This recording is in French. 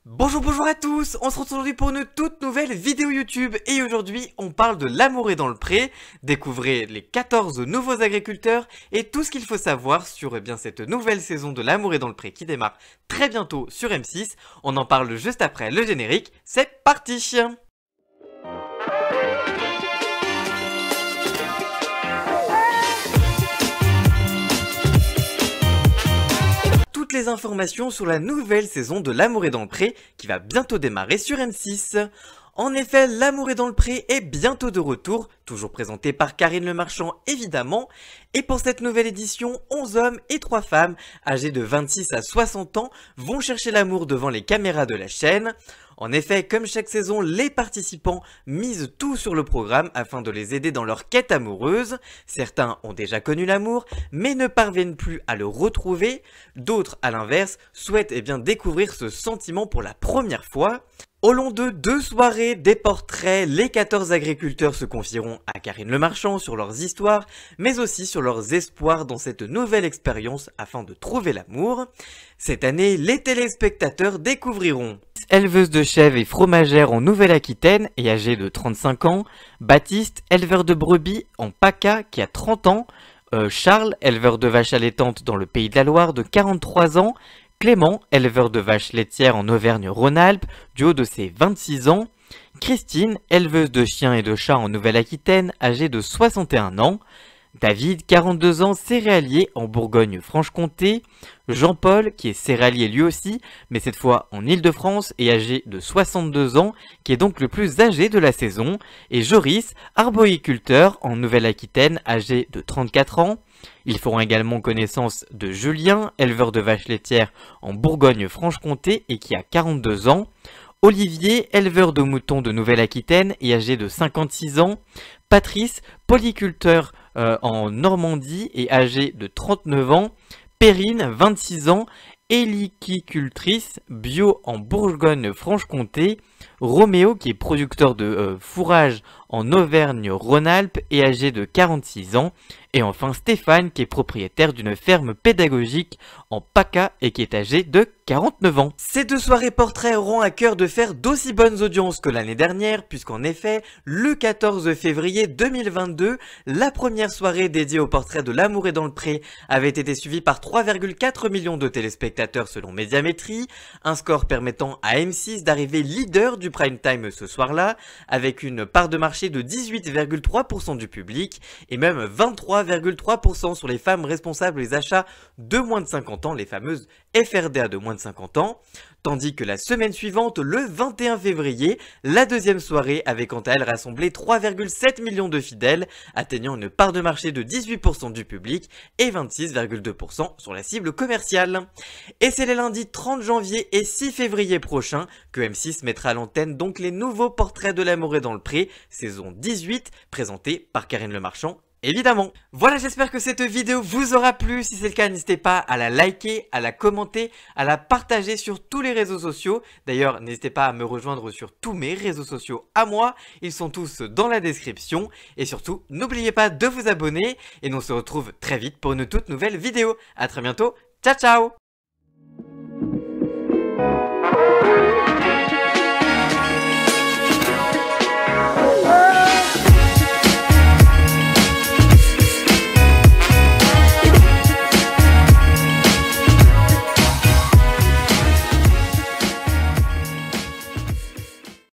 Bonjour à tous, on se retrouve aujourd'hui pour une toute nouvelle vidéo YouTube et aujourd'hui on parle de L'amour est dans le pré. Découvrez les 14 nouveaux agriculteurs et tout ce qu'il faut savoir sur cette nouvelle saison de L'amour est dans le pré qui démarre très bientôt sur M6. On en parle juste après le générique, c'est parti! Toutes les informations sur la nouvelle saison de L'amour est dans le pré qui va bientôt démarrer sur M6. En effet, L'amour est dans le pré est bientôt de retour, toujours présenté par Karine Le Marchand évidemment, et pour cette nouvelle édition, 11 hommes et 3 femmes âgés de 26 à 60 ans vont chercher l'amour devant les caméras de la chaîne. En effet, comme chaque saison, les participants misent tout sur le programme afin de les aider dans leur quête amoureuse. Certains ont déjà connu l'amour, mais ne parviennent plus à le retrouver. D'autres, à l'inverse, souhaitent découvrir ce sentiment pour la première fois. Au long de 2 soirées, des portraits, les 14 agriculteurs se confieront à Karine Le Marchand sur leurs histoires, mais aussi sur leurs espoirs dans cette nouvelle expérience afin de trouver l'amour. Cette année, les téléspectateurs découvriront éleveuse de chèvres et fromagère en Nouvelle-Aquitaine et âgée de 35 ans, Baptiste, éleveur de brebis en PACA qui a 30 ans, Charles, éleveur de vaches allaitantes dans le Pays de la Loire de 43 ans, Clément, éleveur de vaches laitières en Auvergne-Rhône-Alpes, du haut de ses 26 ans. Christine, éleveuse de chiens et de chats en Nouvelle-Aquitaine, âgée de 61 ans. David, 42 ans, céréalier en Bourgogne-Franche-Comté. Jean-Paul, qui est céréalier lui aussi, mais cette fois en Île-de-France et âgé de 62 ans, qui est donc le plus âgé de la saison. Et Joris, arboriculteur en Nouvelle-Aquitaine, âgé de 34 ans. Ils feront également connaissance de Julien, éleveur de vaches laitières en Bourgogne-Franche-Comté et qui a 42 ans. Olivier, éleveur de moutons de Nouvelle-Aquitaine et âgé de 56 ans. Patrice, polyculteur en Normandie et âgé de 39 ans. Perrine, 26 ans, héliquicultrice bio en Bourgogne-Franche-Comté. Roméo, qui est producteur de fourrage en Auvergne-Rhône-Alpes et âgé de 46 ans. Et enfin Stéphane, qui est propriétaire d'une ferme pédagogique en PACA et qui est âgé de 49 ans. Ces 2 soirées portraits auront à cœur de faire d'aussi bonnes audiences que l'année dernière, puisqu'en effet, le 14 février 2022, la première soirée dédiée au portrait de L'amour est dans le pré avait été suivie par 3,4 millions de téléspectateurs selon Médiamétrie, un score permettant à M6 d'arriver leader du prime time ce soir-là, avec une part de marché de 18,3% du public et même 23,3% sur les femmes responsables des achats de moins de 50 ans, les fameuses FRDA de moins de 50 ans, tandis que la semaine suivante, le 21 février, la deuxième soirée avait quant à elle rassemblé 3,7 millions de fidèles, atteignant une part de marché de 18% du public et 26,2% sur la cible commerciale. Et c'est les lundis 30 janvier et 6 février prochains que M6 mettra à l'antenne donc les nouveaux portraits de L'amour est dans le pré, saison 18, présentés par Karine Le Marchand. Évidemment. Voilà, j'espère que cette vidéo vous aura plu. Si c'est le cas, n'hésitez pas à la liker, à la commenter, à la partager sur tous les réseaux sociaux. D'ailleurs, n'hésitez pas à me rejoindre sur tous mes réseaux sociaux à moi. Ils sont tous dans la description. Et surtout, n'oubliez pas de vous abonner. Et nous on se retrouve très vite pour une toute nouvelle vidéo. À très bientôt. Ciao, ciao!